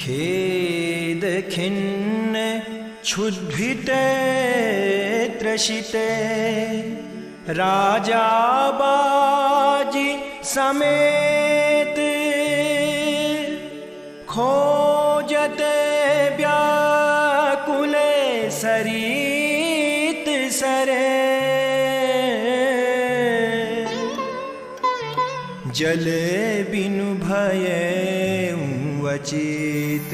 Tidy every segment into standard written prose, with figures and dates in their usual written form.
खेद खिन्न क्षुद्भिते त्रसिते राजा बाजी समेत खोजते व्याकुले सरित सरे जल बिनु भये वचित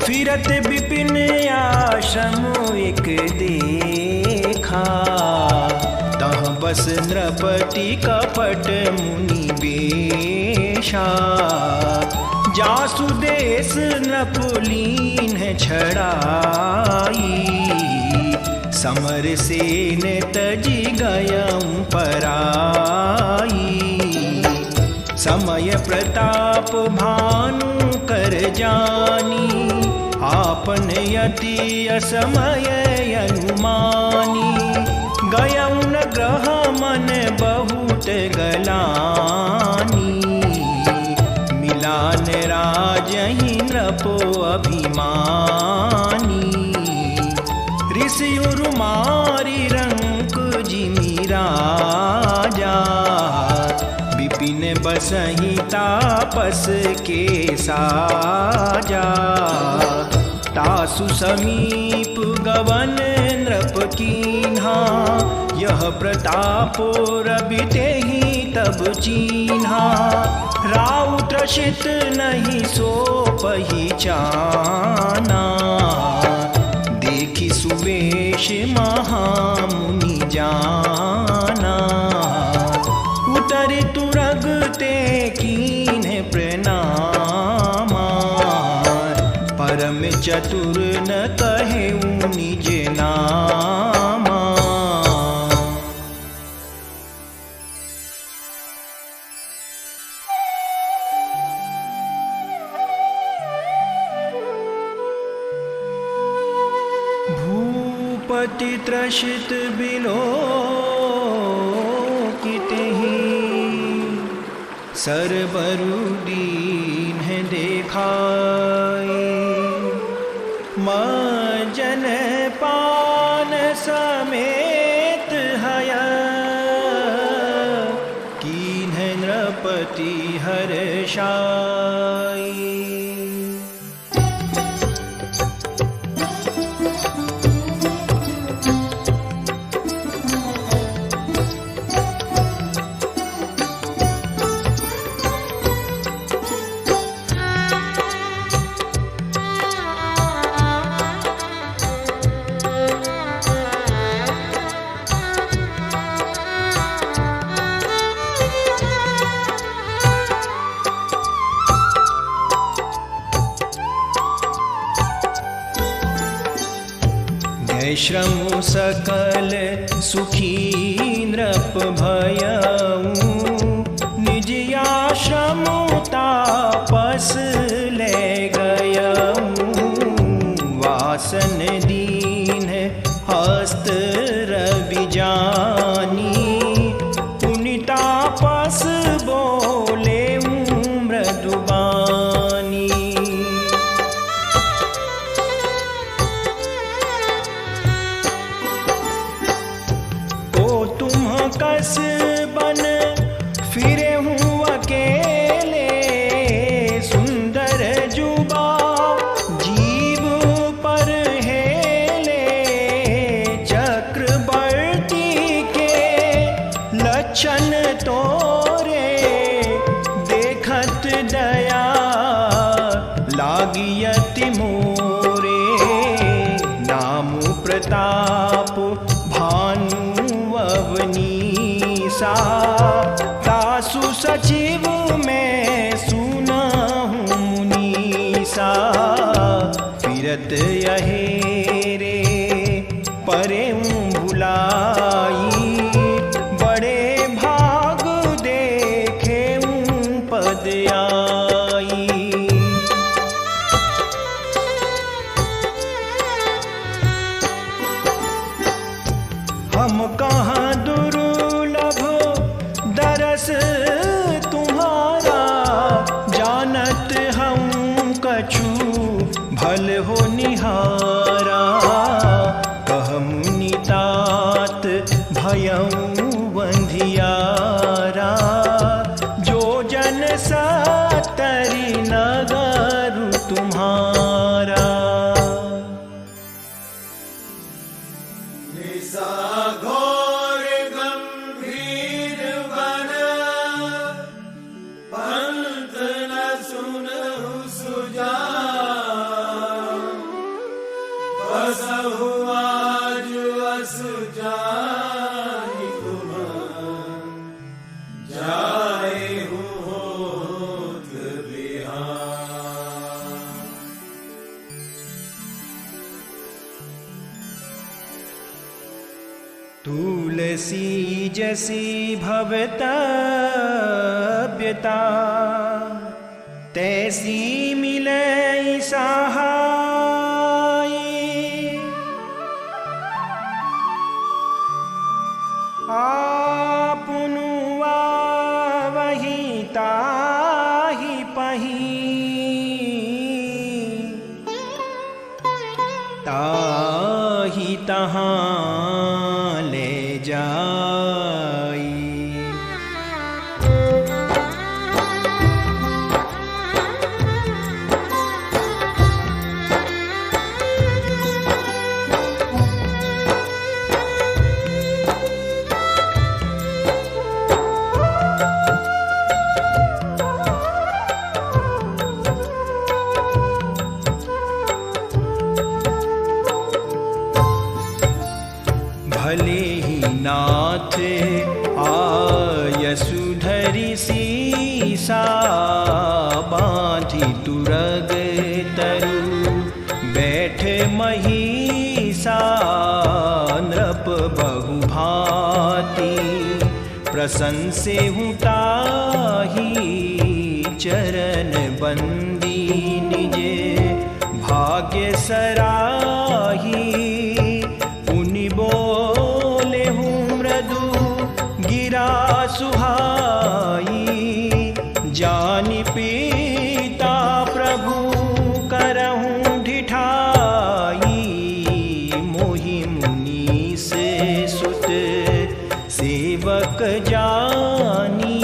फिरत विपिन आश्रम एक देखा तह बस नृपति कपट मुनि बेशा जासु देश नृपलीन छड़ाई समर सेन तजी गयं पराई समय प्रताप भानु कर जानी आपन यति असमय अनुमानी गयं न ग्रह मन बहुत गलानी मिलान राजहि नृपो अभिमानी ऋषियुर मारी रंक जिमि राजा विपिन बसहि तापस के साजा तासु समीप गवन नृप कीन्हा यह प्रतापो रबिते ही तब चीन्हा राउ त्रसित नहीं सो पहिचाना देखि सुवेश महामुनि जाना उतरि तुरगते कीन्हे प्रणामा परम चतुर न कहेउ निज नामा भूपति त्रसित बिलोकितेहि सरबरु दीन देखाए मजन पान समेत हय कीन्ह नृपति हर्षाई श्रम सकल सुखी नृप भयऊ निज आश्रम तापस ले गयऊ वासन दीन हस्त रवि जानी पुनि तापस बोले मृदुबानी कस बन फिरे हूँ अकेले सुंदर जुबा जीव पर हेले चक्रवर्ती के लक्षण तोरे देखत दया लागियति मोरे नाम प्रताप भानु अवनीसा तासु सचिव में सुनाहूँ मुनीसा फिरत यहेरे परे भुलाई बड़े भाग देखे पद आई हम कहाँ दुर्लभ दरस सुत हूँ कछु भल हो निहारा। कह मुनि तात भयऊ बंधियारा। जो जन सतरि नगरु तुम्हारा। घोर गंभीर वन पंथ न सुनहु सुजान। बसहु आज अस जानि तुम जाएहु होत बिहान। तुलसी जसी भवतव्यता तैसी मिलै सहाय। आपुनु आवहि ताहि पही। ताहि तहाँ ले जाई। भले ही नाथ आयसु धरि सीसा। बाँधि तुरग तरु बैठ महिषा। नृप बहु भांति प्रशंसेहु ताहि। चरण बंदी निज भाग्य सराही। पुनि बोलेहु मृदु गिरा सुहाई। जानि पीता प्रभु करहु ढिठाई। मोहि मुनीस सुत सेवक जानी।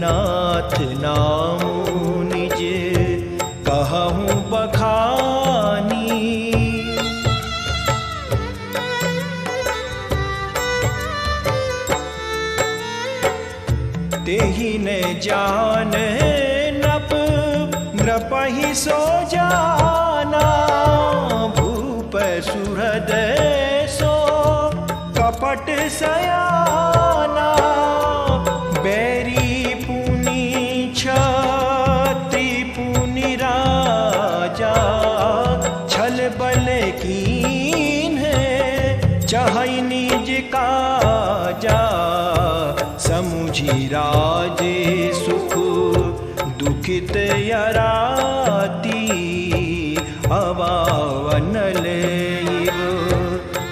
नाथ नामु निज कहूँ बखानी। तेहि न जान नप नृपहि सो जाना। भूप सुहृद सो कपट सयाना। बैरी पुनि क्षत्रि पुनि राजा। छल बल कीन्ह चहै निज काजा। समुझि राजे सुख दुखित यराती। अवावनल इव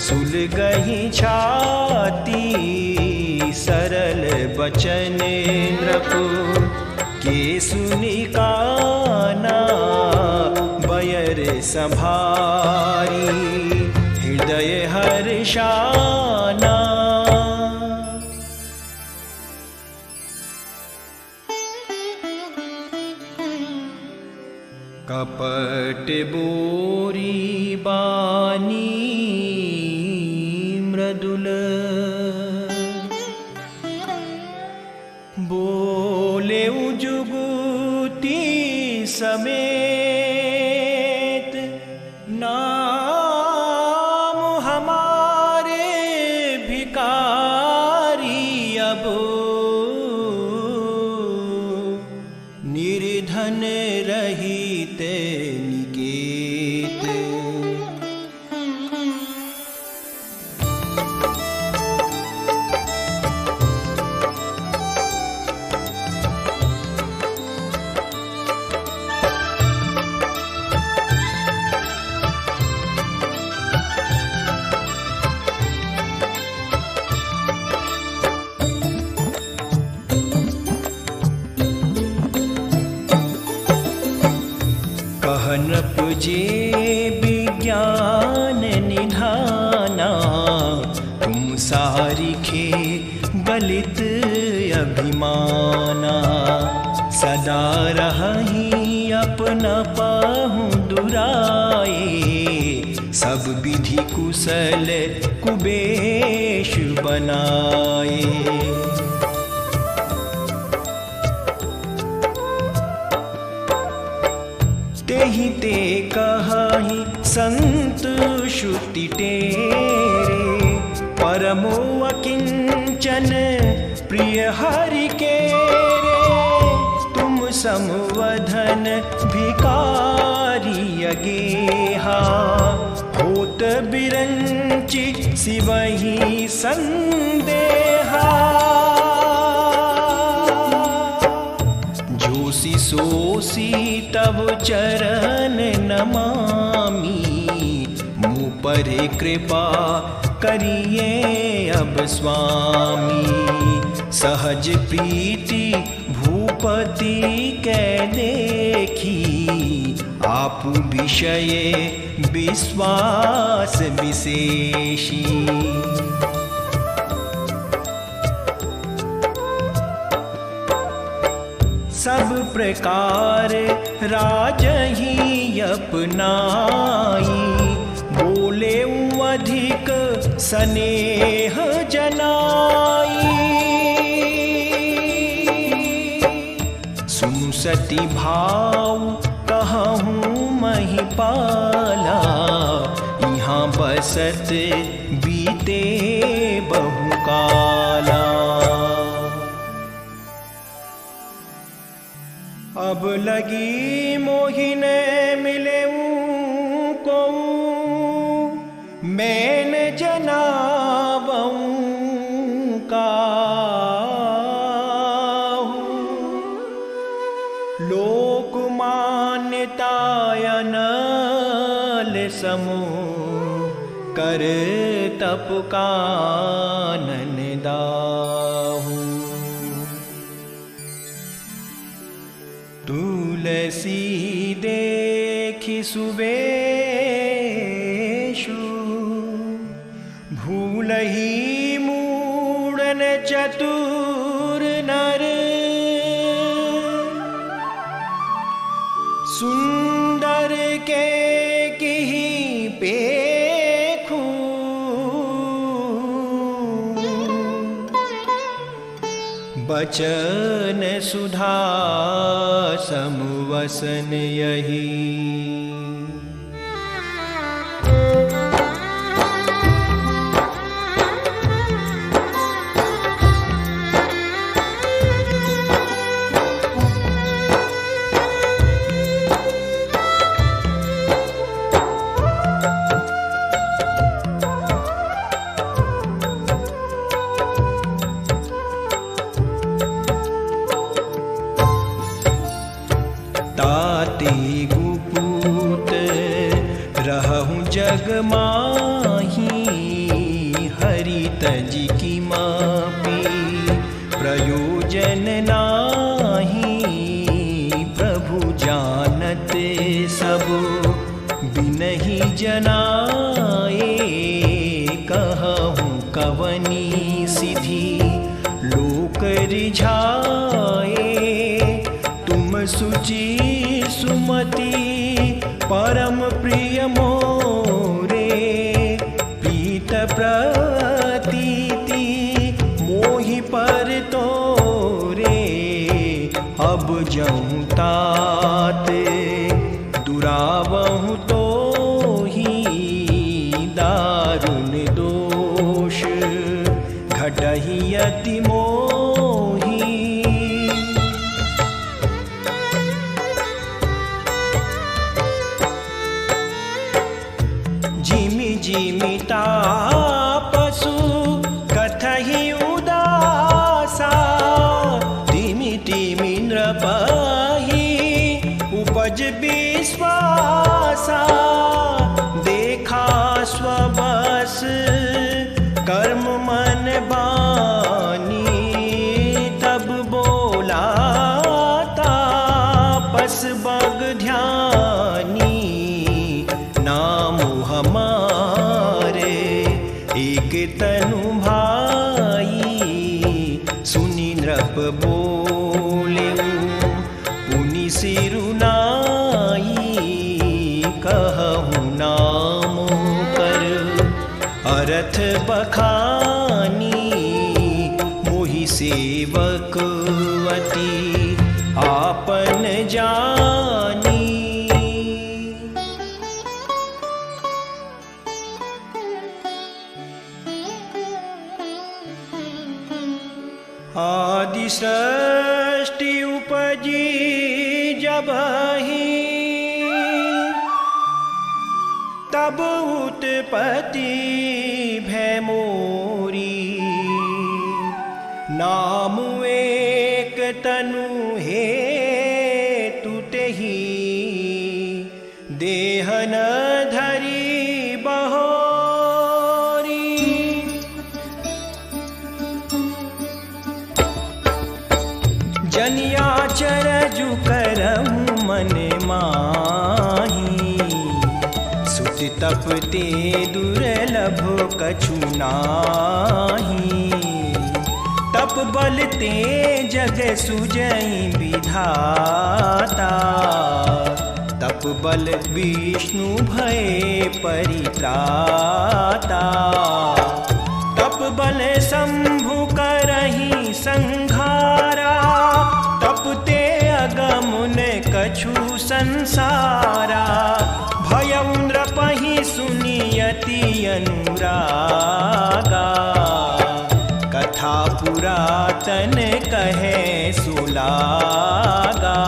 सुलगहि छाती। सरल बचन नृप के सुनि काना। बयर संभारी हृदय हर्षाना। कपट बोरी बानी मृदुल। बोले जुगुती समेत। नाम हमारे भिकारी अब। निर्धन रहिते निकेत। जे विज्ञान निधाना, तुम सारिखे गलित अभिमाना। सदा रही अपना पाहु दुराए, सब विधि कुशल कुबेश बनाए। तेहि ते कहि संत श्रुति टेरे, परमो अकिंचन प्रिय हरि के रे। तुम समवधन भिकारी अगेहा, होत बिरंचि सिवहि संदेहा। जोसी सोसी तब चरण नमामि, मुँह पर कृपा करिए अब स्वामी। सहज प्रीति भूपति कै देखी, आपु विषय विश्वास विशेषी। सब प्रकार राजही अपनाई, बोले अधिक स्नेह जनाई। सुसति भाव कहूँ महिपाला, यहाँ बसत बीते बहुकाला। अब लगी मोहिन मिले को, मैं न जनावूं काहू। लोक मान्यताय नल समो, कर तप कानन दाहू। तुलसी देखि सुबेशु, भूलहि मूढ़न चतुर नर। सुंदर के किहि पेखू, बचन सुधा समवसन यही। ताते गुपूत रहूं जग माही, हरि तज की मापी प्रयोजन नाही। प्रभु जानत सब बिनहि जनाए, कहूँ कवनी सिधि लोक रिझाए। तुम सुचि सुमति परम प्रिय मोरे, प्रीत प्रतीति मोहि पर तोरे। अब जऊँ तात दुरावहु तोहि, दारुण दोष घटहि अति मोहि। जिमि जिमि तापसु कथहि उदासा, तिमि तिमि नृपहि उपज विश्वासा। देखा स्वबस कर्म मन बानी, तब बोला तापस बग ध्यानी। नाम हमारे एक तनु भाई। सुनी नृप बोले पुनि सिरुनाई, कहूँ नाम पर अर्थ बखानी। मोहि सेवकवती आपन जानी। आदि सृष्टि उपजी जबहि, तब उत्पत्ति भय मोरी। नाम एक तनु हेतु तेहि, देह न धरी बहोरी। जनियाचर जु करहु मन माही, सुत तप ते दुर्लभ कछु नाही। तप बल ते जग सुजई विधाता, तप बल विष्णु भय परित्राता। तप बल शंभु करहि संघारा, तप ते अगम ने कछु संसारा। भयउ नृपहि सुनियति अनुरागा, कथा पुरातन कहे सुलागा।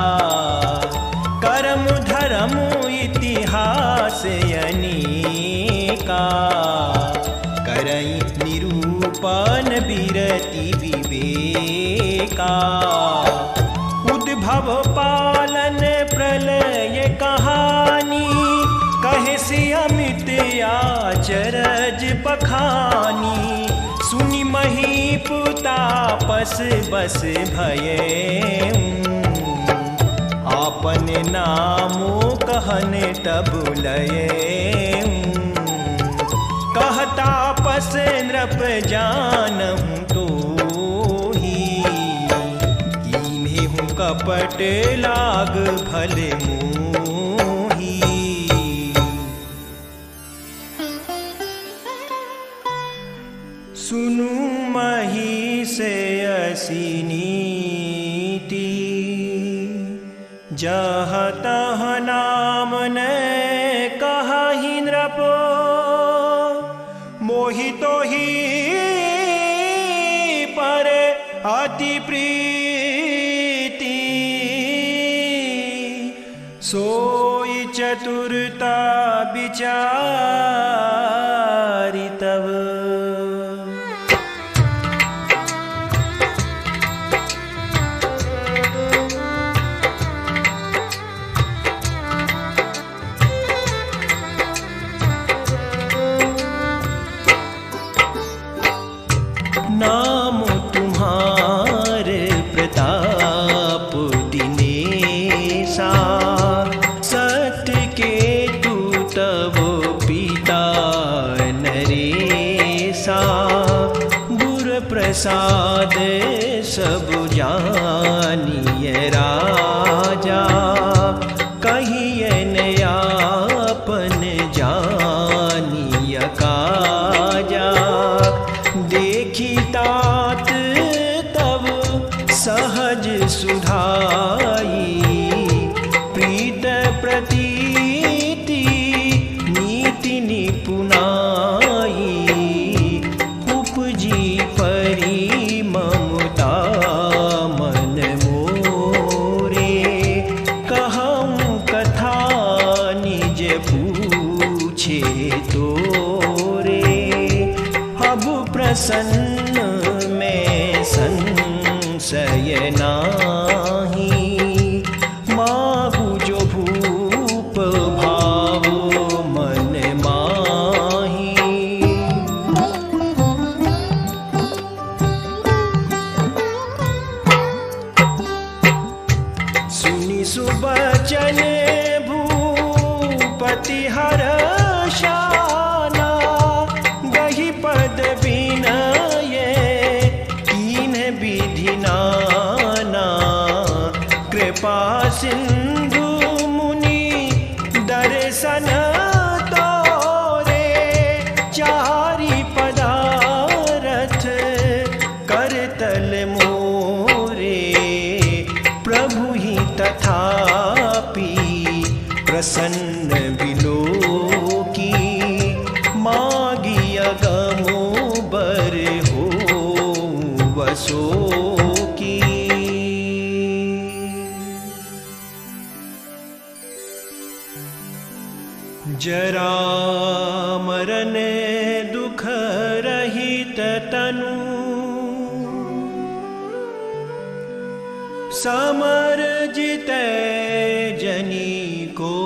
कर्म धर्म इतिहास अनेका, करई निरूपण बिरति विवेका। उद्भव पालन प्रलय कहानी, कहे से अमित आचरज बखानी। सुनि महीपुतापस बस भये, आपन नामो कहन तब लये। कहता पस नृप जानहु तोहि, कीन्हे हूँ कपट लाग भले मोही। सुनु मही से असी नीति, जह तह नाम ने कहहि नृप। मोहि तोहि पर अति प्रीति, सोई चतुरता विचारि तब। नाम तुम्हारे प्रताप दिनेशा, सत्य के तू तब पिता नरेशा। गुर प्रसाद सब जानिय राजा, कहियन आपन जानिय काजा। देखी तात तब सहज सुधाई, प्रीत प्रतीति नीति निपुनाई। उपजी परी ममता मन मोरे, कहूँ कथा निज पूछे तोरे। अब प्रसन्न में संशय नाही, मागु जो भूप भाव मन माही। सुनि सुबचन भूपति हर सन तोरे चारि पदारथ करतल मोरे, प्रभु ही तथापि प्रसन्न बिलोकी, मागी अगमो बर हो वसो की। जरा मरण दुख रहित तनु, समर जितै जनी को,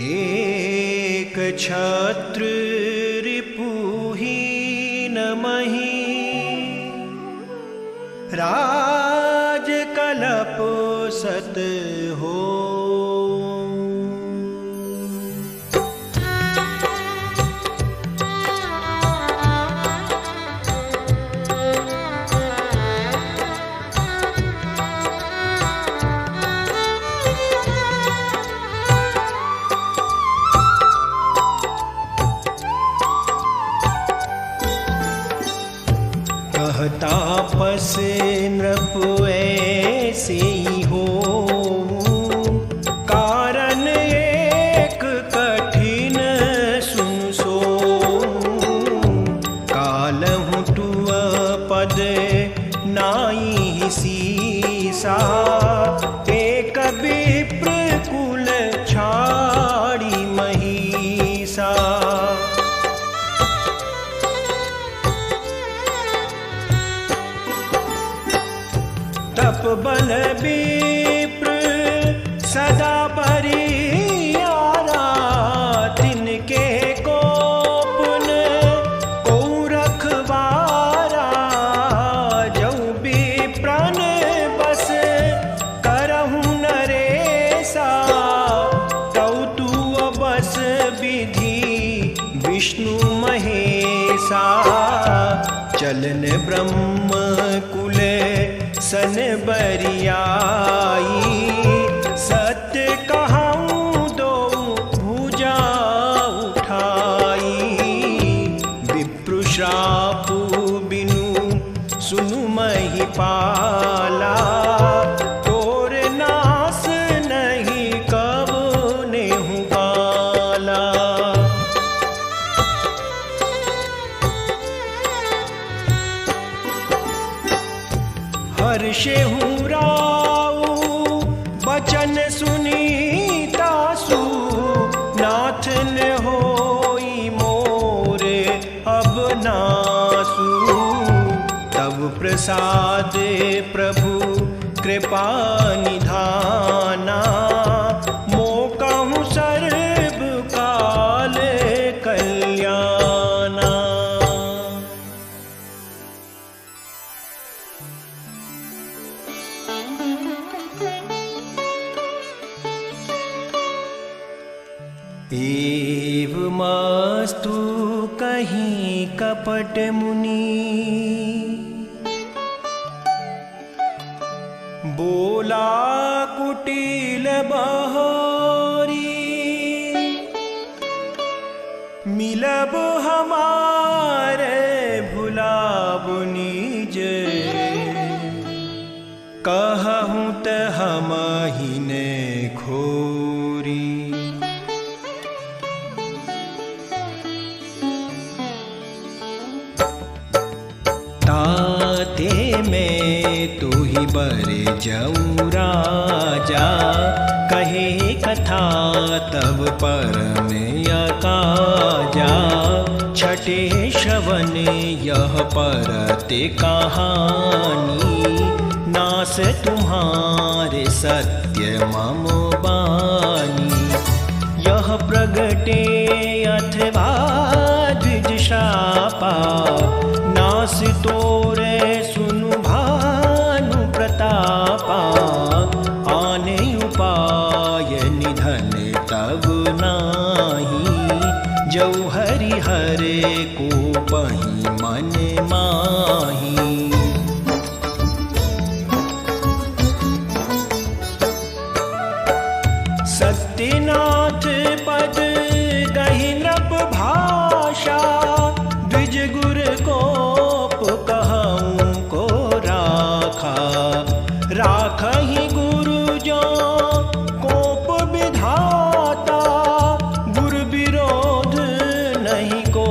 एक छत्र रिपुहीन मही, राज कलप सत हो। तापस नृप ऐसे ही हो, कारण एक कठिन सुन सो, कालहु तुअ पद नाई सीसा, एक विप्र कुल छाड़ी महिषा। तप बल विप्र सदा बरियारा, तिनके को पुन को रखवारा, जो विप्रन बस करहु नरेसा, तौ तू बस विधि विष्णु महेशा। चलन ब्रह्म कुल सन बरियाई, सत्य कहूँ दो भुजा उठाई, विप्र श्राप बिनु सुनु महिपाला, तोर नास नहीं कब नेहु बाला। हर्षेहु राउ बचन सुनीतासु, नाथ न होई मोरे अब नासु, तब प्रसाद प्रभु कृपा निधाना, मोकहु सर्व काल कल्याणा। एवमस्तु कहीं कपट मुनि, बोला कुटिल बहोरी, मिलब हमारे भुलाबु निज, कहूँ त हमहि ने खोरी। ताते में तू ही बर जऊ राजा, कहे कथा तब परम यकाजा, छठे श्रवण यह परते कहानी, नास तुम्हारे सत्य मम बानी। यह प्रगटे अथवा द्विज शापा, नास तोरे सुनु भानु प्रतापा, आने उपाय निधन तब नाही, जौ हरि हरे को पही मन माही। राखहि गुरु जो कोप विधाता, गुरु विरोध नहीं को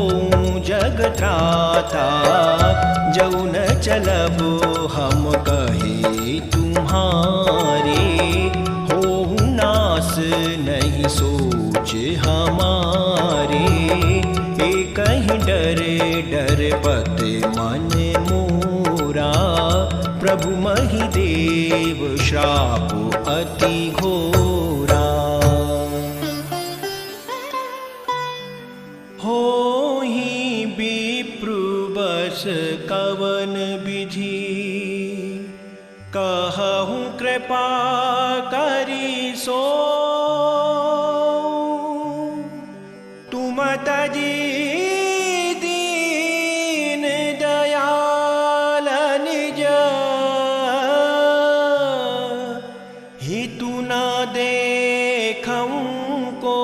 जग त्राता। जऊ न चलब हम कहे तुम्हारे, हो नास नहीं सोच हमारे। एक ही डर डर पत मन मोरा, प्रभु महि देव श्राप अति घोरा। होहि विप्रु बस कवन विधि, कहूँ कृपा करी सो। तुम तजी दीन दयाल निज, हितु न देखऊँ को।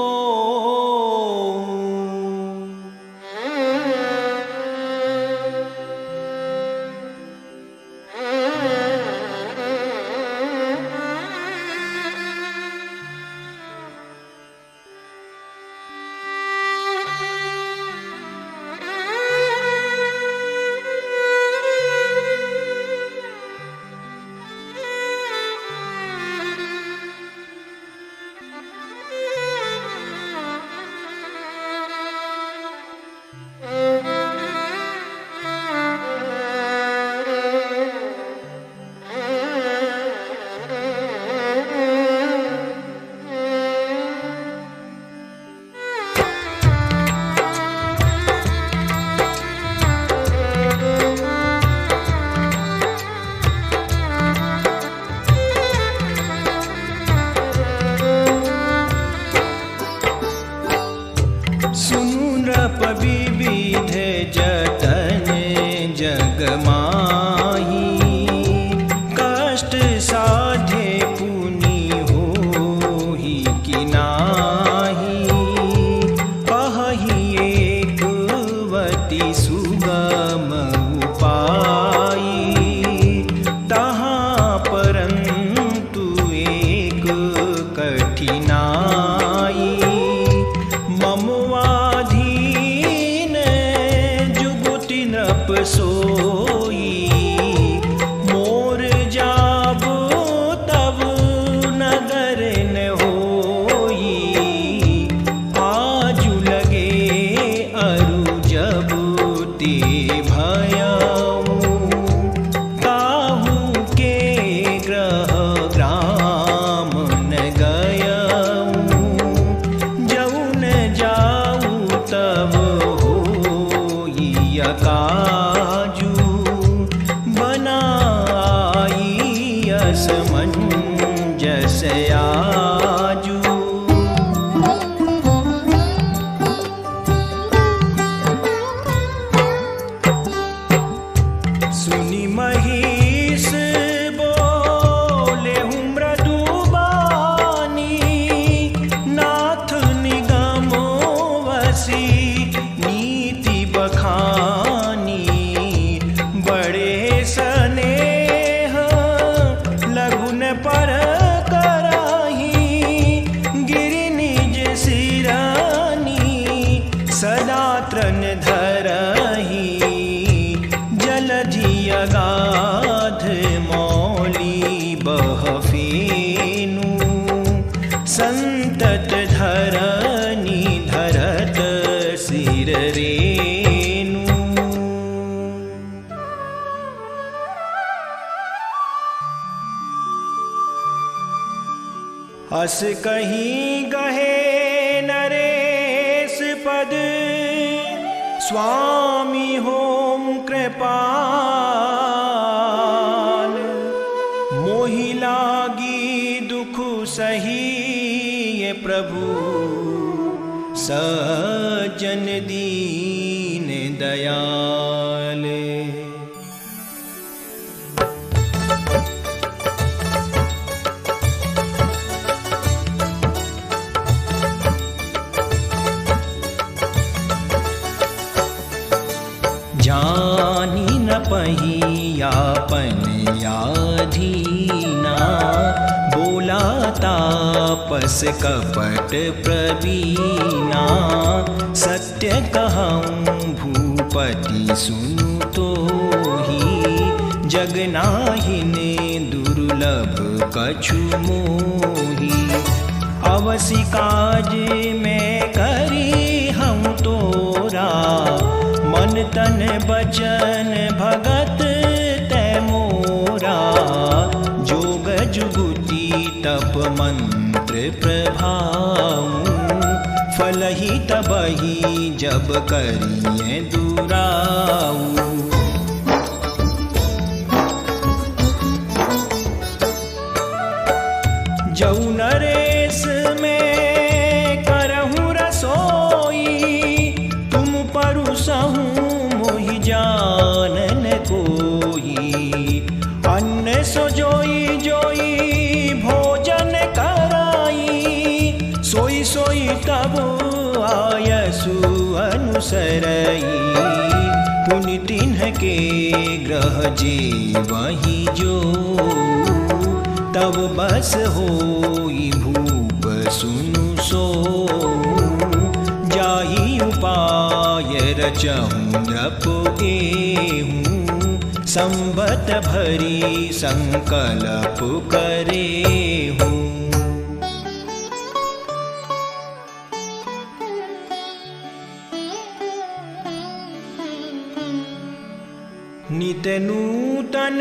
विविध जतन जग माही, कष्ट साधे पुनि होहि कि नाही। अहि एकवती सुगम उपाई, तहाँ परन्तु एक कठिनाई। सोई मोर जाबो तब नगर न होई। आजु लगे अरु जब ते भयऊ, काहू के ग्रह ग्राम न गयऊ। जऊ न जाऊ तब होई अकाजू, बनाई असमंजस आजू। सुनि महिष बोले हूँ मृदु बानी, नाथ निगमो वसी नीति बखानी। बड़े स्नेह लगुन पर कराही, गिरि निज सिरानी सदा त्रन धरही। जलधि अगाध मौली बह फेनु, संतत धरनी धरत सिर रेनु। अस कहीं गहे नरेश पद, स्वामी होम कृपाल। मोहि लागी दुख सही ये प्रभु, सज्जन दीन दयाल। जानी न पहियापन याधी, तापस कपट प्रवीणा, सत्य कहूँ भूपति सुनु तोहि, जगनाहिने दुर्लभ कछु मोहि। अवसि काज में करी हम तोरा, मन तन बचन भगत तै मोरा। जोग जुगुति तप मंत्र प्रभाऊ, फलहि तबहि जब करिए दुराऊ। जऊ नरेश में करहूँ रसोई, तुम परुसहूँ मोहि जानन कोई। अन्न सो जोई जोई भोजन कराई, सोई सोई तब आयसु अनुसरई। पुनि तिन्ह के ग्रह जे वही जो, तब बस होई भूप सुनु सो। जाहि उपाय रचहूँ नृप एहूँ, संबत भरी संकल्प करेहूँ। नित नूतन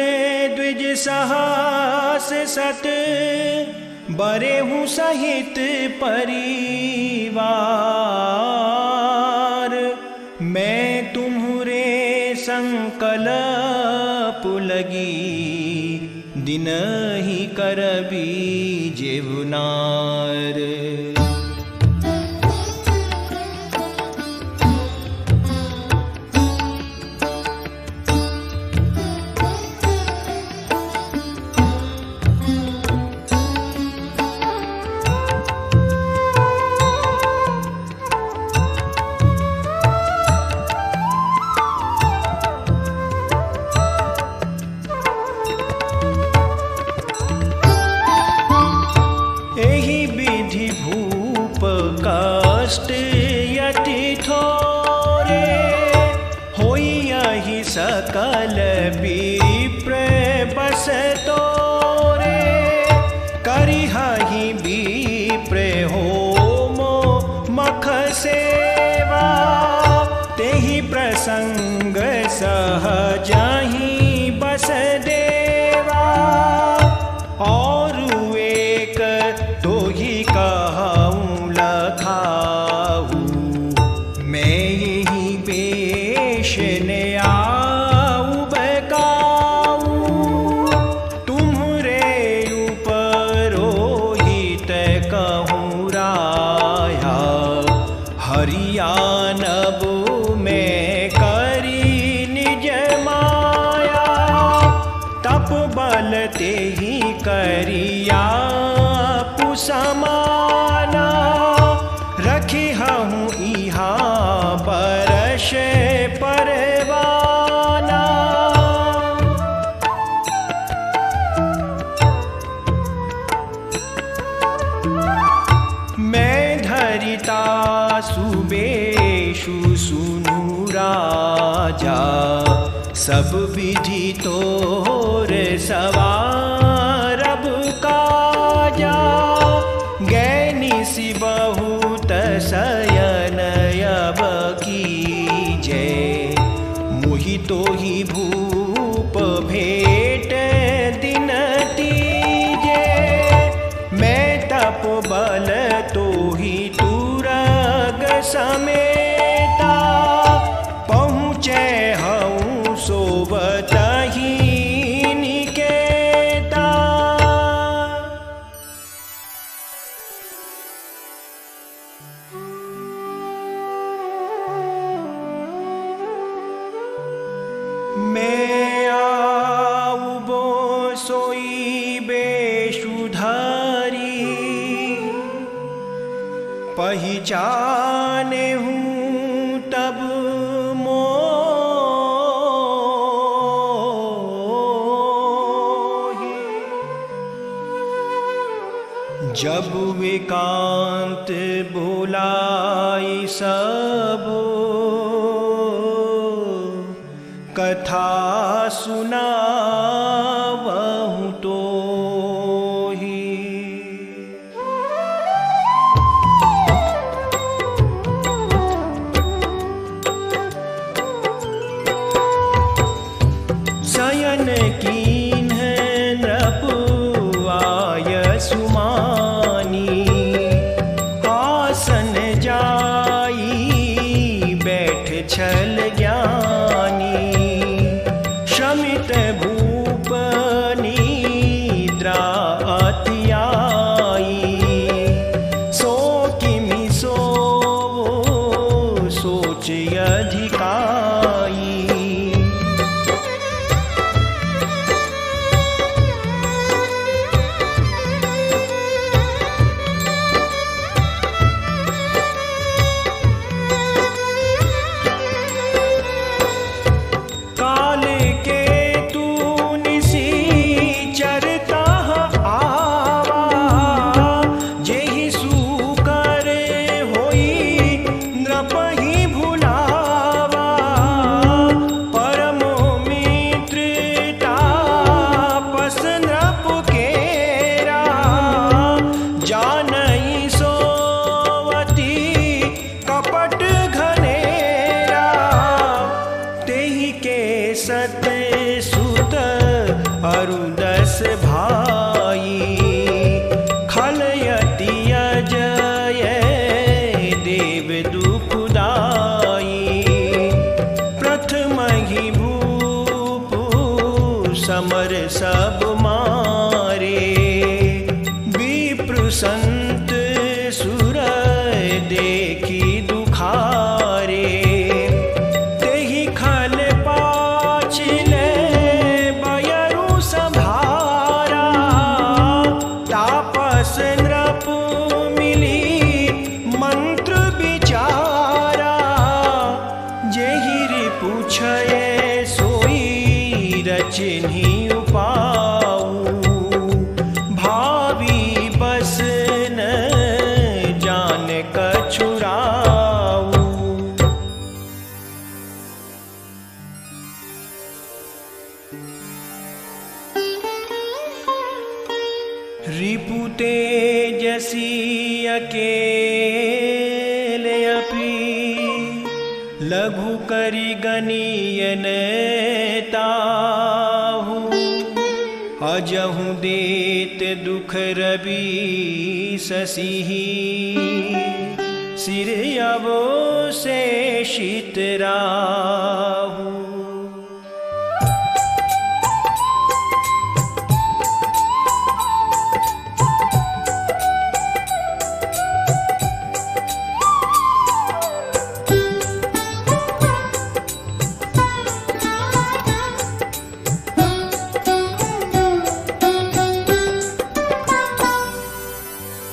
द्विज सहस सत, बरेहूँ सहित परिवार। मैं तुम्हरे संकल्प लगी, दिन ही करबी जेवनार। कष्ट यति थोरे, होई यही सकल विप्र बस तोरे। करिहहि विप्र होमो मख सेवा, तेहि प्रसंग सहजहि बस देवा। और एक तोहि कहूँ लखाऊ, मैं यही पेश ने आऊ बकाऊ। तुम्हरे उपरोहित कहूँ राया, हरियाणब में करी निज माया। तप बल तेहि करिया पुसमाना, रखी हूँ इहा परश परवाना। मैं धरिता सुबेशु सुनु राजा, सब विधि तोर सवारब काजा। गैनिसि बहुत शयन अब कीजे, मोहि तोहि भूप भेट दिन तीजे। मैं तप बल तोहि तुरग समेता, पहुँचे हूँ सोबतहि निकेता। मैं आऊबो सोई बेशुधारी, पहचाने हूँ तब मोहि। जब विकांत बोलाई सब कथा सुनावहु तो ही। शयन कीन्ह नृप आय सुमानी, आसन जाई बैठ छल ज्ञानी। शमित भूप निद्रा अति आई, सो किमि सोवो सोच अधिकाई। सत सुत अरुदस भाई, खलयति अजय देव दुखदाई। प्रथम ही भूप समर सब मारे, विप्र संत सुर देखी दुखारे। नृप मिली मंत्र विचारा, जेहि रिपु छय सोई रचनी उपाऊ। भावी बस न जान कछुराऊ। रिपु तेजसी अकेले अपि, लघु करि गनीयन ताहु। अजहु देत दुख रवि शशि, सिर अवशेषित राहु।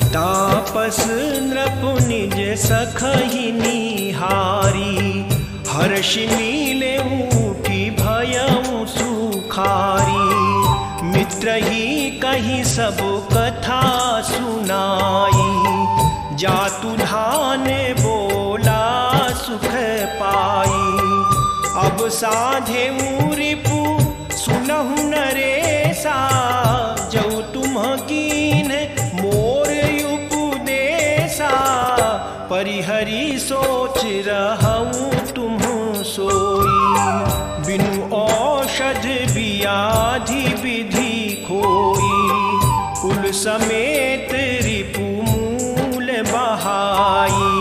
तापस नृप निज सखहि निहारी, हर्ष मिले उठी भयउ सुखारी। मित्र ही कही सब कथा सुनाई, जातु धान बोला सुख पाई। अब साधे रिपु सुनहु नरेसा, जौ तुम कीन मोर उपदेशा। परिहरि सोच रहूं तुम सोई, बिनु औषध व्याधि विधि खोई। कुल समेत रिपु मूल बहाई,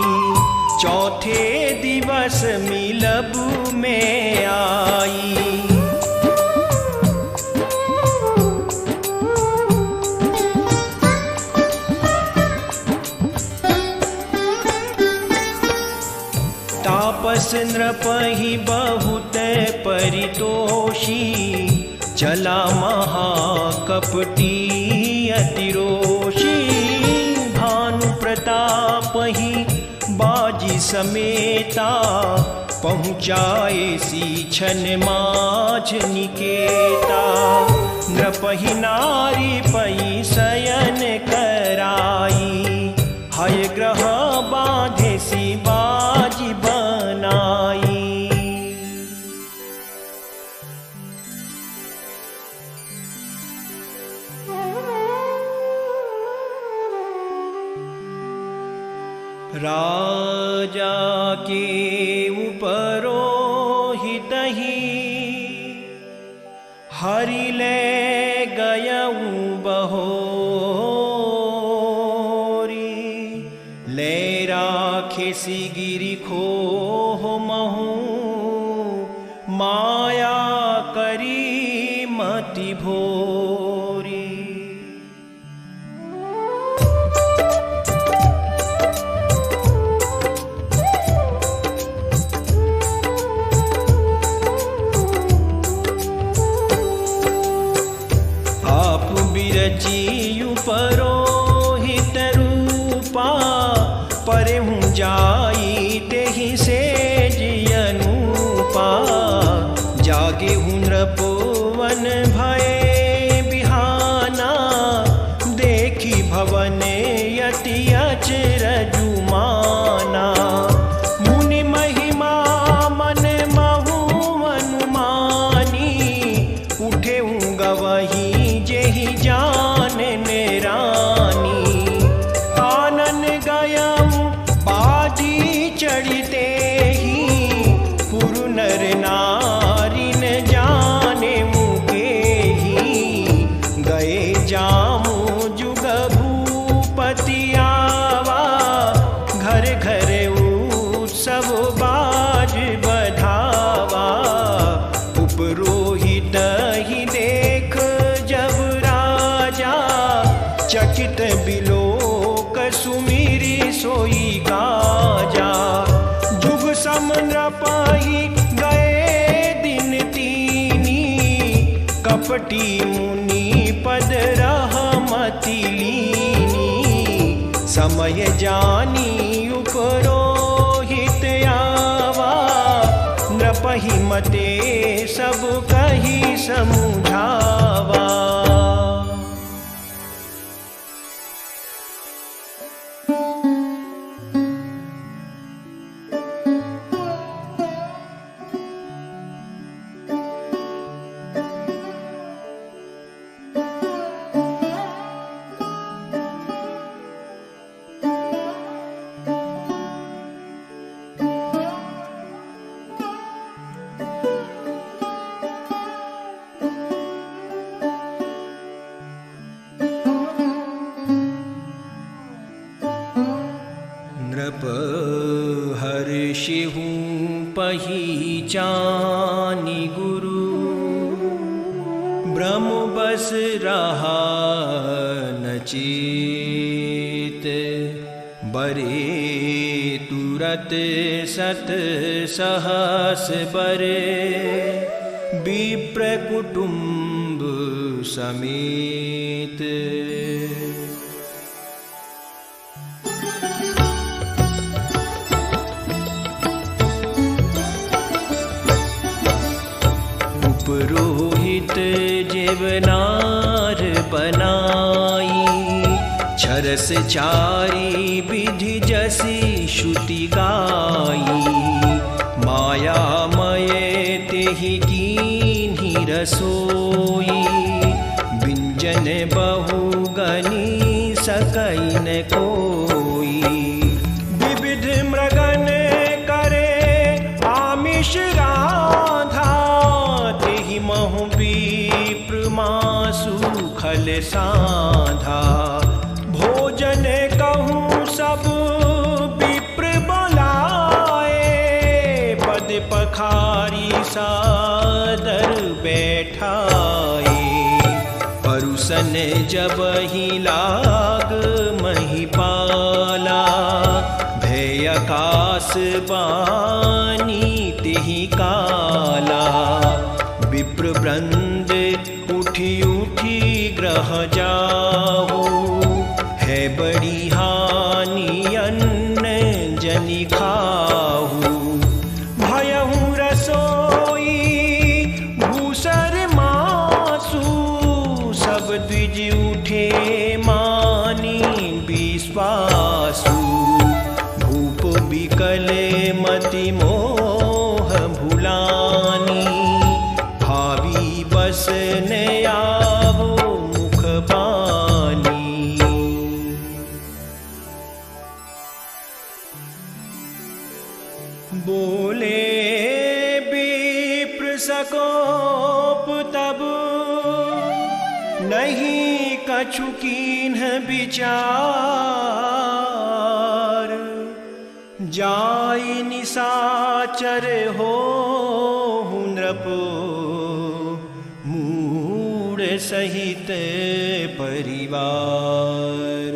चौथे दिवस मिलब में आई। तापस नृपहि बहुत परितोषी, चला महाकपटी अतिरोषी। भानु प्रताप ही बाजी समेता, पहुँचाए सीछन माझ निकेता। नृपहि नारी पई शयन करा, राजा के उपरोहितहि हरि ले गयऊ बहोरी। ले राखे सिगिरि खोह महू माया करी मति भोरी। आप बिरचियु परोहित रूपा परहु जाई तेहि से जियनुपा। जागे नृपवन भये बिहाना देखी भवन यति अचरजुमाना। मुनि महिमा मन महु अनुमानी उठे गवही जेहि जान रानी। आनन गयऊ बाजी चढ़ते ही पुरु नर नारी न जाने मुके ही। गए जामु जुग भूपति आवा घर घर उत्सव बाज बधावा। उपरोहित ही देख जब राजा चकित बिलोक सुमिरी सोई काजा। जुग समनृपहि गए दिन तीनी कपटी मुनि पद रहमति लीनी। समय जानी उपरोहित आवा नृपहि मते सब कही समुझावा। नृप हर्षिहु पहिचानि गुरु। ब्रह्म बस रहा नचित बरे तुरत सत सहस बरे। विप्र कुटुंब समेत पुरोहित जीवनार बनाई। छरस चारी विधि जसी श्रुति गाई। मायामय तेहि कीन्ही रसोई। बिंजन बहुगनी सकई न कोई। विविध मृगन करे आमिष राधा। तेहि महु विप्र मासु खल साधा। भोजन कहूँ सब विप्र बोलाए। पद पखारी सादर बैठाए। परुसन जब ही लाग महिपाला। भय आकाश बानी तेहि काला। विप्र वृंद उठी उठी ग्रह जाओ। है बड़ी हानि अन्न जनि खाहु। भयहु रसोई भूसर मासु। सब द्विज उठे मानी विश्वासु। भूप बिकल मति मोह भुलानी। भावी बस न आवो मुख बानी। कछु कीन्ह विचार, जाई निशाचर हो नृप, मूढ़ सहित परिवार।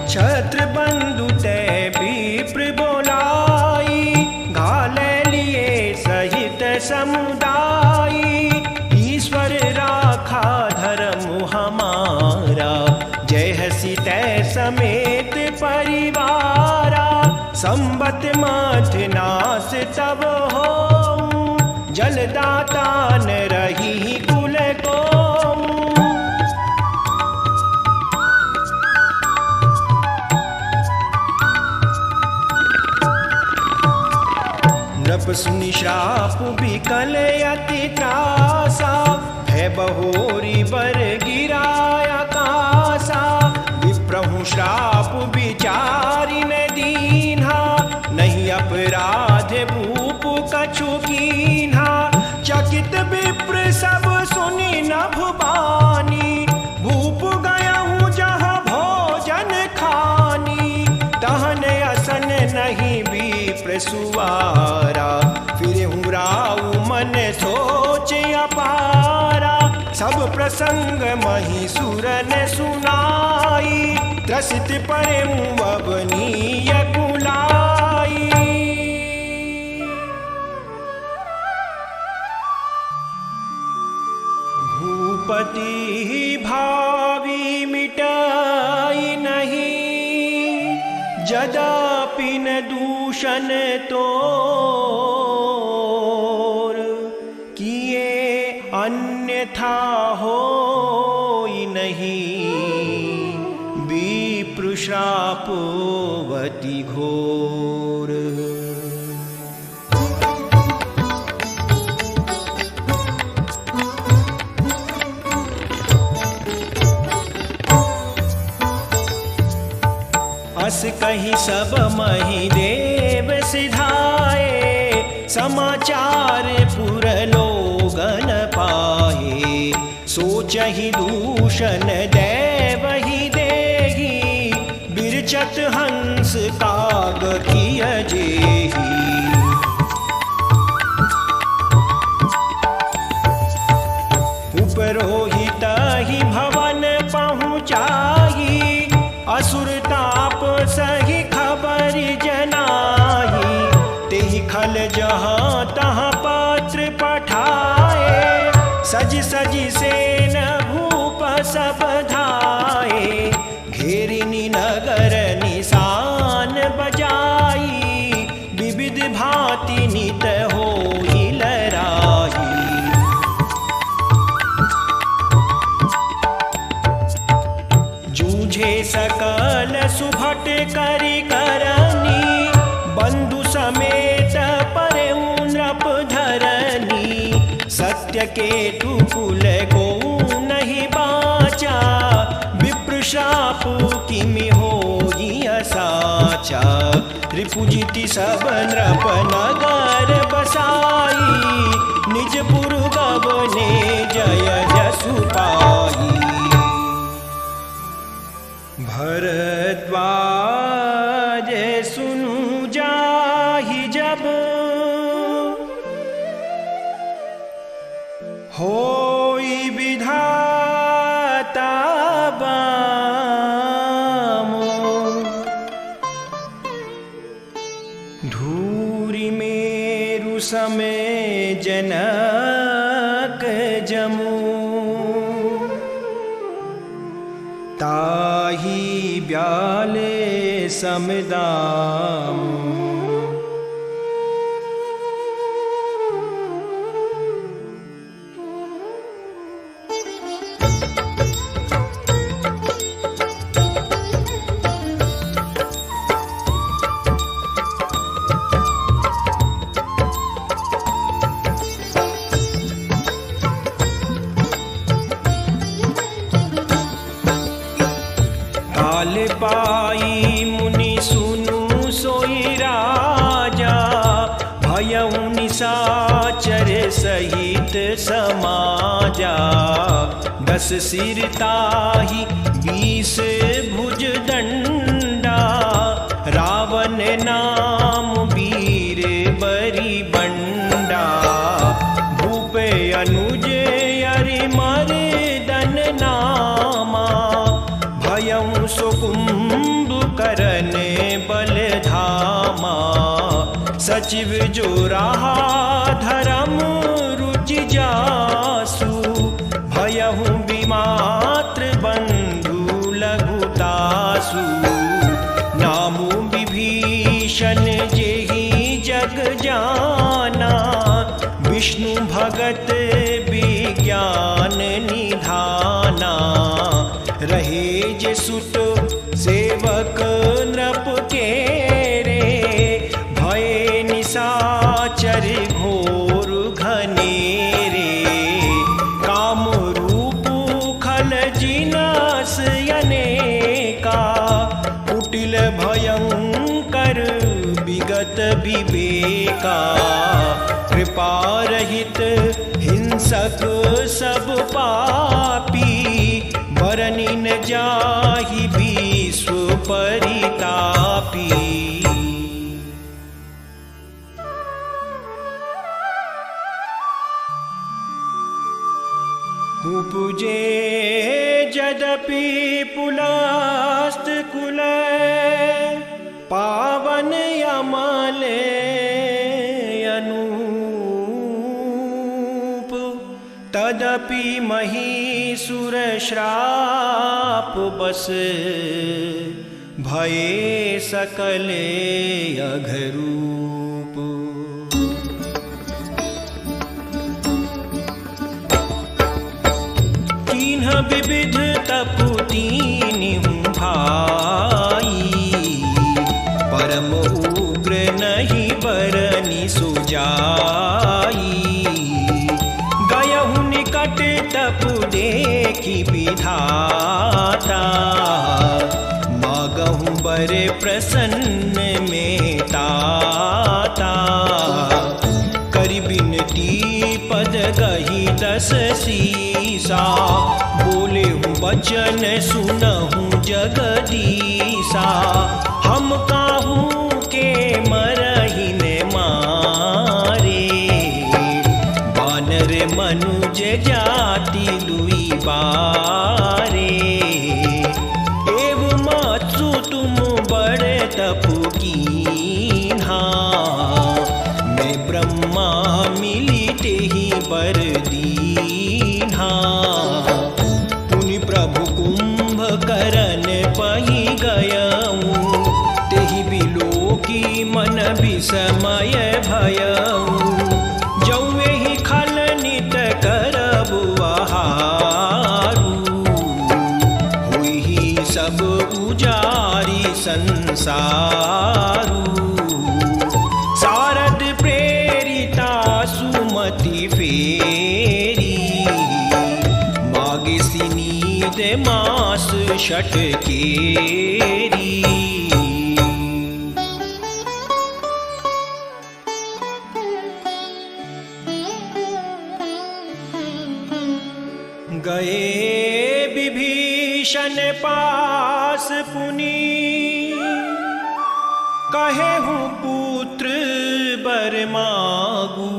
छत्रबंधु ते विप्र बोलाई, घाले लिए सहित समुदायी। ईश्वर राखा धर्म हमारा, जय हसी तै समेत परिवारा। संबत मठ नास तब हो, जलदाता न रही कुल को। नृप सुनि श्राप विकल अति त्रासा, है बहोरी बर गिराया कासा। विप्रहु श्राप विचारि न दीन्हा, नहीं अपराध भूप कछु कीन्हा। चकित विप्र सब सुनि नभ बानी, भूप गयहु जहाँ भोजन खानी। तहन असन नहीं विप्र सुवारा, फिर राउ मन सोच अपारा। सब प्रसंग महिसुरन सुनाई, त्रसित परे अवनीय कुलाई। भूपति भावी मिटाई नहीं, जदापि न दूषण तोर। किए अन्यथा होई नहीं, विप्र श्रापवती घोर। अस कही सब मही देव सिधाए, समाचार पुर लोगन पाए। सोचहि दूषण दैवहि देहि, बिरचत हंस काग किय जेहि। उपरोहित ही भवन पहुँचाई, असुर ताप सही खबर जनाई। तेहि खल जहाँ तहाँ पत्र पठाए, सज सजी सेन भूप सब धाए। घेरिनी नगर निशान बजाई, विविध भांति नित होई लड़ाई। जूझे सकल सुभट करि करनी, बंधु समेत परे नृप धरनी। सत्य केतु कुल को नहीं बाचा, विप्र श्राप किमि होई साचा। रिपुजिति सब नृप नगर बसाई, निज पुर गवने जय जसु पाई। भरद्वाज सुनु जाहि जब, होई विधाता बामो। धूरि मेरु समे जनक जमू, ताहि ब्याले समदाम। पाई मुनि सुनु सोई राजा, भयउ निशाचर सहित समाजा। 10 सिर ताहि 20 भुज दंडा, रावण नाम वीर बरी बंडा। भूप अनुज अरि मर्दन नामा, भयउ सो कुंभकर्ण बल धामा। सचिव जो रहा धर्म रुचि जासु, भयहु विमात्र बंधु लघुतासु। नामु विभीषण जेहि जग जाना, विष्णु भगत विज्ञान निधाना। रहे जे सुत सेवक नृप के रे, भय निशाचर घोर घनेरे। काम रूप खल जिनस अनेका, कुटिल भयंकर विगत विवेका। कृपा रहित हिंसक सब पापी, बरनि न जाहि विश्व परितापी। उपजे यद्यपि पुलस्त कुल, पावन अमल अनूप। तदपि महीसुर श्राप बस, भये सकल अघरूप। तीन्ह विविध तपु तीन्हु भाई, परम उग्र नहीं बरनि सुजाई। गयहु निकट तपु देखि विधाता, मागहु बर प्रसन्न में ताता। करि बिनती पद गही 10 सीसा, बोले हूँ वचन सुनहूँ जगदीसा। हम काहू के मरहि न मारे, बानर मनुज जाति दुई बारे। एव मातु तुम बड़ तपु कीन्हा, मैं ब्रह्मा मिली तेहि बर दीन्हा। पुनि प्रभु कुंभकर्ण पहि गयऊँ, तेहि बिलोकी मन विस्मय भयऊँ। जौं एहि खल नित करबु आहारू, होइहि सब उजारि संसारू। सारद प्रेरिता सुमति फेरी, मागे सिनीद मास षट केरी। गए विभीषण पास पुनि, कहे हूँ पुत्र बर मागू।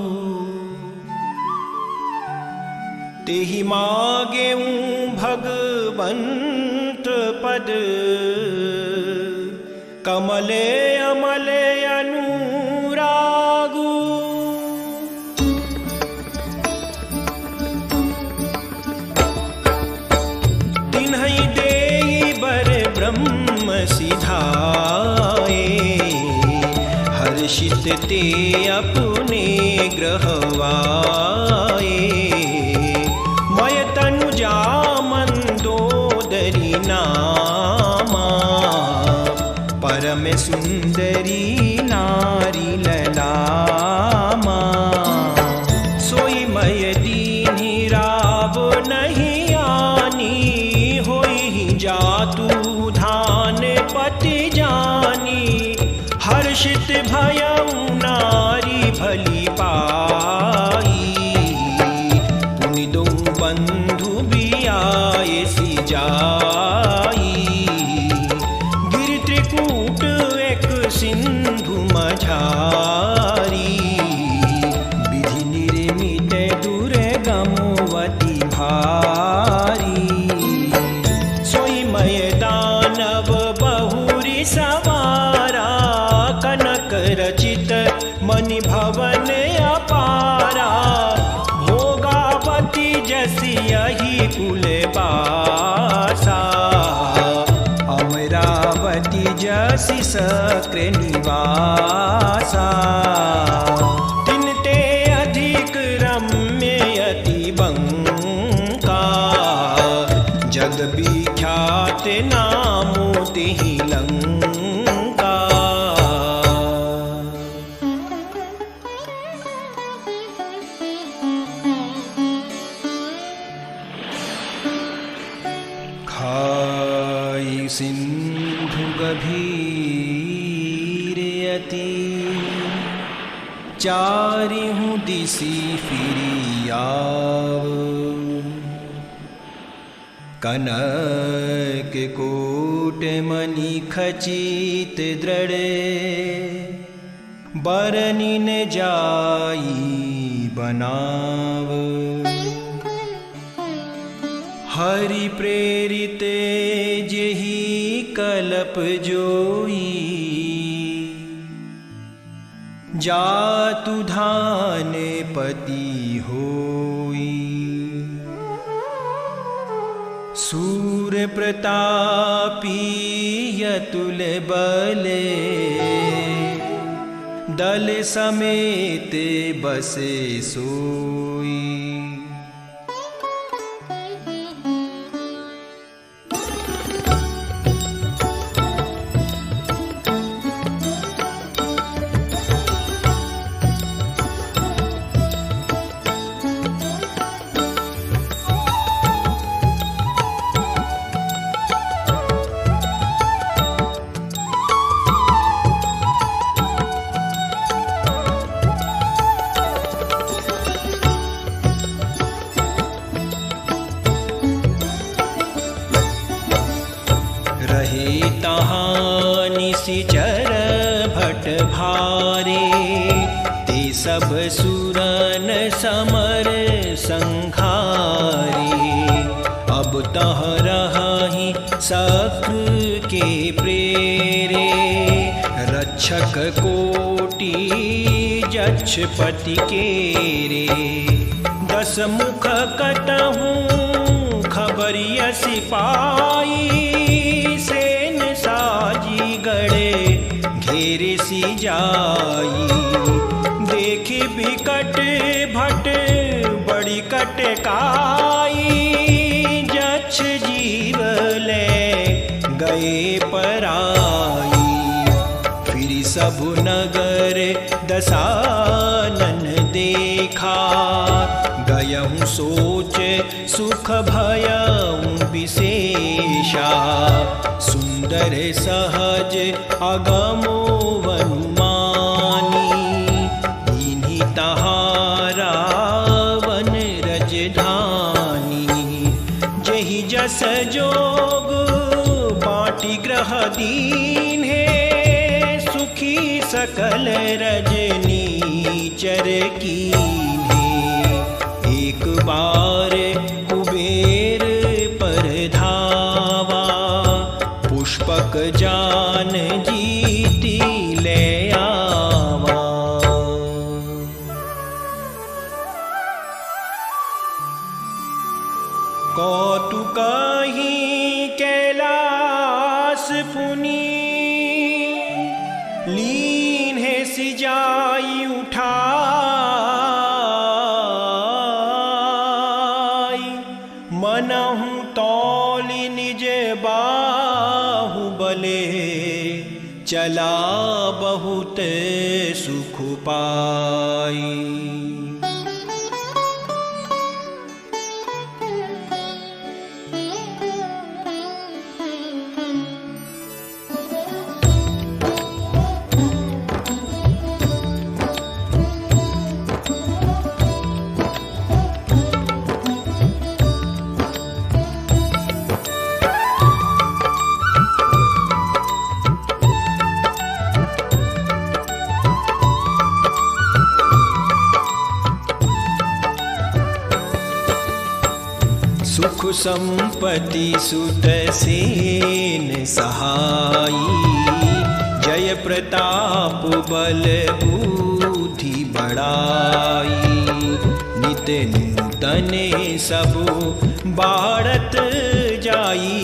तेहि मागे भगवंत पद, कमले अमले अनुरागू। तिन्हि देई बर ब्रह्म सिधाए, हर्षित ते अपने ग्रहवाए। मय तनुजा मंदोदरी नामा, परम सुंदरी नारी ललामा। सोई मय दीन्हि राव नहीं आनी, होई जातु धान हर्षित भयउ नारी भली पाई, पुनि दो बंधु बियाए सी जाई। गिर त्रिकूट एक सिंधु मझारी, विधि निर्मित दुर्गमवती भारी। सोई मय दानव बहुरी सवारा, कनक रचित मणि भवन अपारा। भोगावती जसि यही कुल बासा, अमरावती जसि सक्र निवासा। तिनते अधिक रम्य अति बंका, जग विख्यात नामो तिहि लंका। खाई सिंधु गभीर अति, चारिहु दिशि फिरि आव। कनक कोट मणि खचित दृढ़, बरनि न जाई बनाव। हरि प्रेरित जेहि कल्प जोई, जातु धान पति होई। सूर प्रतापी यतुल बले, दल समेत बसे सोई। निशिचर भट भारे, ते सब सुरन समर संघारे। अब तह रहि सक्र के प्रेरे, रक्षक कोटि जक्षपति केरे। दस मुख कटहूँ खबरिय सिपाही, सेन साजी गढ़े घेरे सी जाई। देखी बिकट भट बड़ी कटकाई, जक्ष जीव ले गए पराई। फिर सब नगर दसानन देखा, गयहूँ सोच सुख भयहूँ विशेषा। सुंदर सहज अगमो वनुमानी, इन्हीं तहारा वन रजधानी। जेहि जस जोग बाटी ग्रह दीन है, सुखी सकल रजनी चर कीन्हे। एक बार कुबेर पर धावा, पुष्पक जान जीती ले आवा। कौतुकहि कैलास पुनि, लीन है सिजाई उठाई। मनहु तौलि निज बाहुबले, चला बहुत सुख पाई। सुख संपत्ति सुत सेन सहाई, जय प्रताप बल बुद्धि बढ़ाई। नित नूतने सब बाढ़त जाई,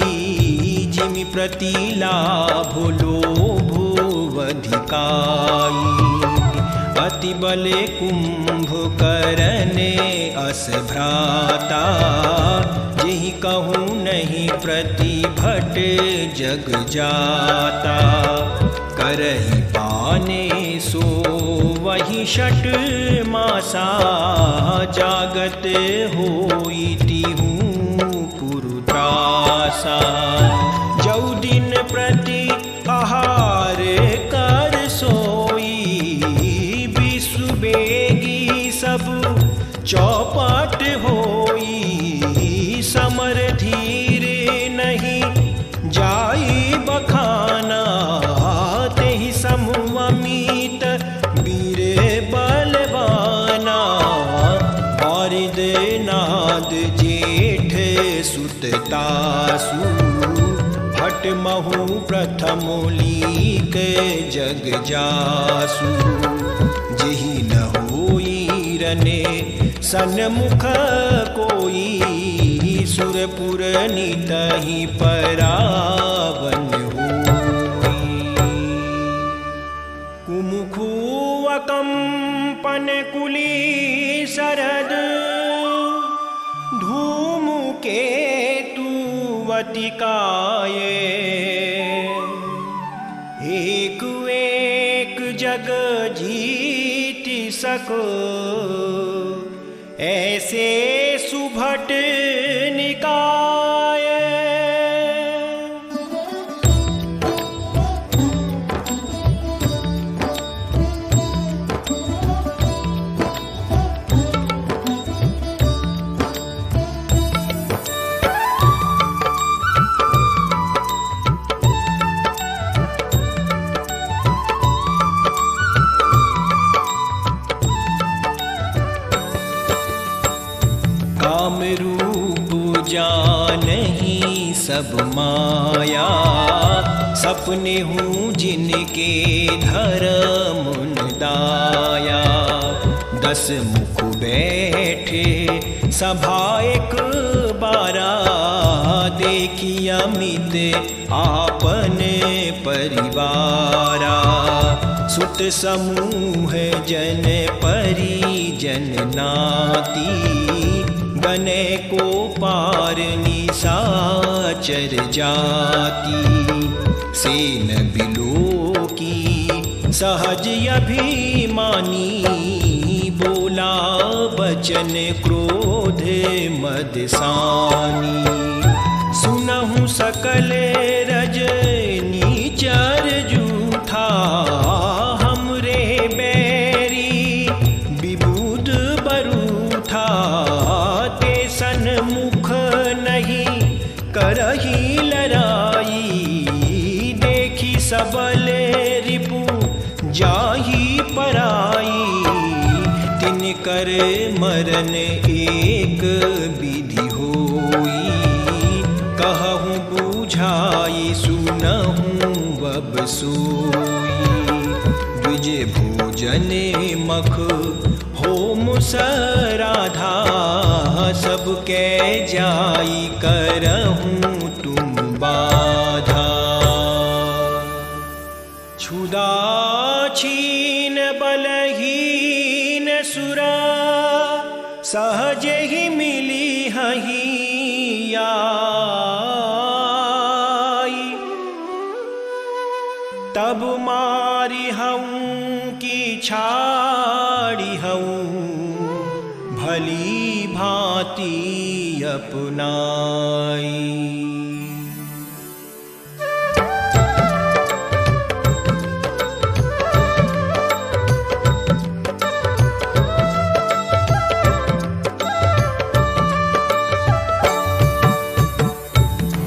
जिमि प्रति लाभ लोभ अधिकाई। अति बले कुंभकरने अस भ्राता, जेहि कहूँ नहीं प्रतिभट जग जाता। करहि पाने सो वही षट मासा, जागत होई तिहूँ पुरुत्रासा। जौ दिन प्रति आहार कर सोई, विश्व बेगी सब चौपट होई। समर धीर नहीं जाई बखाना, तेहि समु अमित वीर बलवाना। बारिद नाद जेठ सुततासु, हट महु प्रथम लीक जग जासु। जेहि न होई रने सन्मुख कोई, सुरपुर नितहि परावन होई। कुमुखु अकंपन कुली शरद, धूमु केतु वतिकाये। एक एक जग जीति सको, ऐसे सुभट निकाय। काम रूप जानहि सब माया, सपने हूँ जिनके धर्म दाया। 10 मुख बैठे सभा एक बारा, देखी अमित आपन परिवारा। सुत समूह जन परिजन नाती, गने को पार निशाचर जाती। सेन बिलो की सहज अभिमानी, बोला बचन क्रोध मदसानी। सुनहु सकल रजनीचर जूठा, हमरे बैरी विबुध बरूठा। ते सन्मुख नहीं करही लड़ाई, देखी सबल रिपु जाही पराई। तिनकर मरण एक विधि होई, कहूँ बुझाई सुनहूँ अब सोई। द्विज भोजन मख होम सराधा, सब कै जाई करहूँ तुम बाधा। क्षुदा छीन बलहीन सुरा, सहज ही मिली हही आई। तब मारी हूँ की छाड़ी हूँ, भली भांति अपनाई।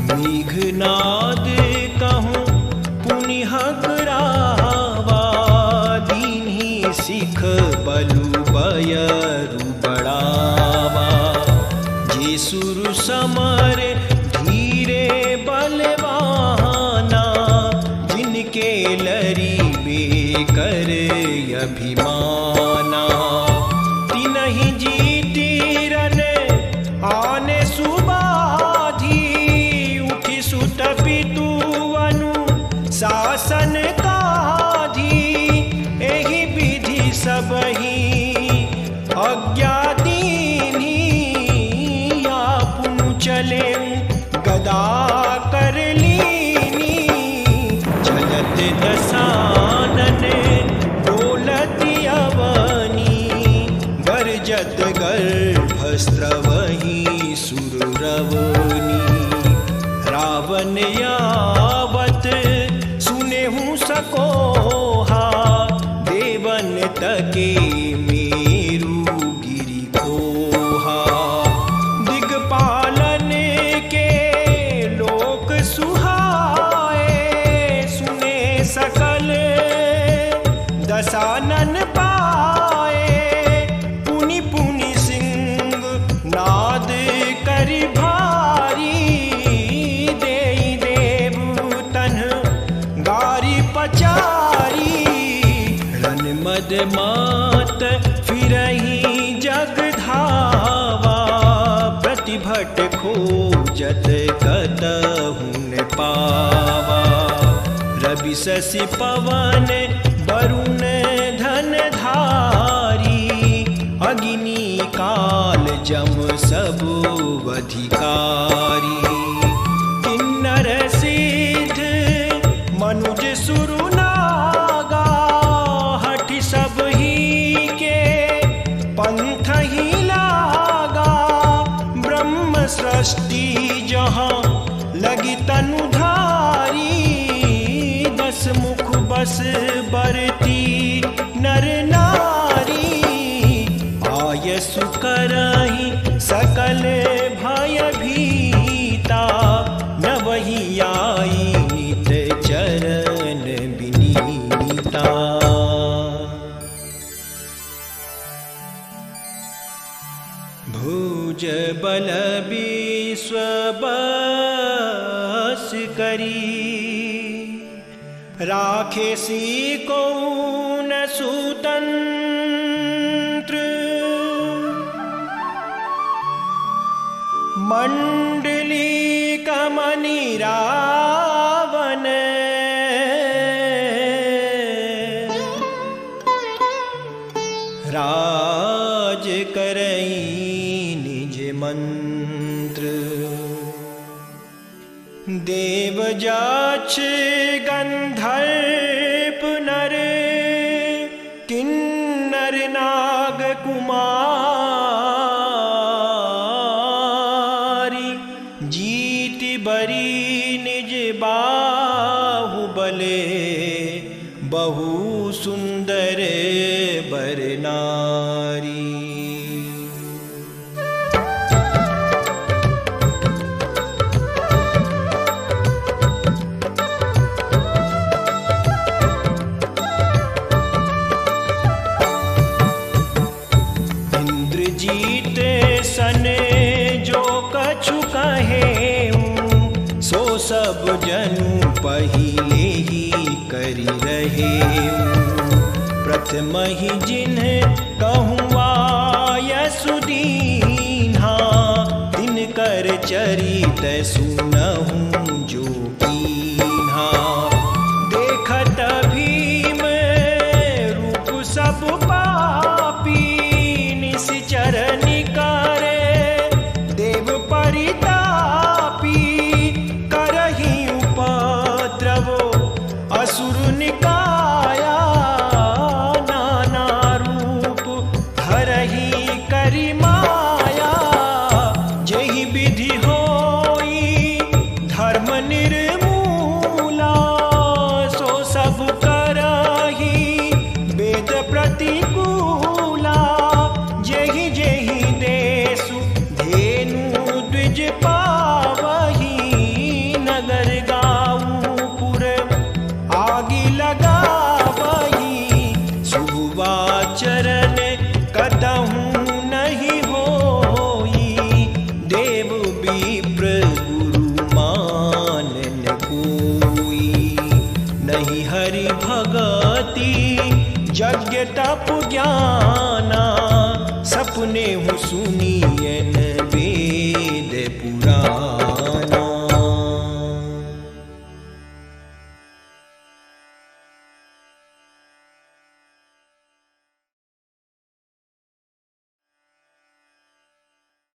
मेघनाद कहूँ पुनिह करावा, दीन्ही सिख बलु बयरु बढ़ावा। जे सुर समर धीरे बलवाना, जिनके लरी बेकर अभिमाना। तिनहि जीती रन आने सुबाधी, उठि सुत पितु अनु शासन काधी। एहि विधि सबहि आज्ञा दीनी, आपुनु चले गदा कर लीनी। चलत दसानन डोलत अवनी, गरजत गर्भस्रवहि सुररवनी। रावण यावत सुनेहु सकोहा, देवन तके मेरु गिरि खोहा। दिग्पालन के लोक सुहाए, सुने सकल दसानन पाए। पुनि पुनि सिंह नाद करि भारी, देई देवतन गारी पचारी। रन मद मात फिरहि जग धावा, प्रतिभट खोजत कतहु न पावा। रवि शशि पवन वरुण धन धारी, अग्नि काल जम सब अधिकारी। किन्नर सिद्ध मनुज सुरु नागा, हठि सब ही के पंथ ही लागा। ब्रह्म सृष्टि जहाँ लगी तनुधारी, दस मुख बस बरती नर नारी। आयसु करहि सकल भय भीता, न वही आई नित चरण विनीता। भुज बल विश्व बस करी, राखे सी को न सुतंत्र। मंडली कमनि रावण, राज करई निज मंत्र। देव जाक्ष गंधर्प नर, किन्नर नाग कुमारी। जीति बरी निज बाहुबले, बहु सुंदर बर नारी। इंद्रजीत सन जो कछु कहे, सो सब जनु पहिले ही करि रहे। प्रथम ही जिन्ह कहूँ यशु दीन्हा, तिनकर चरित सुनहूँ जो कीन्हा। देखत भीम रूप सब पापी, निश्चर निकारे देव परितापी। करहि उपद्रवो असुर निकाया, नाना रूप धरहि करि माया। जेहि विधि होई धर्म नहीं हरि भगति यज्ञ तप ज्ञाना सपने हूँ सुनी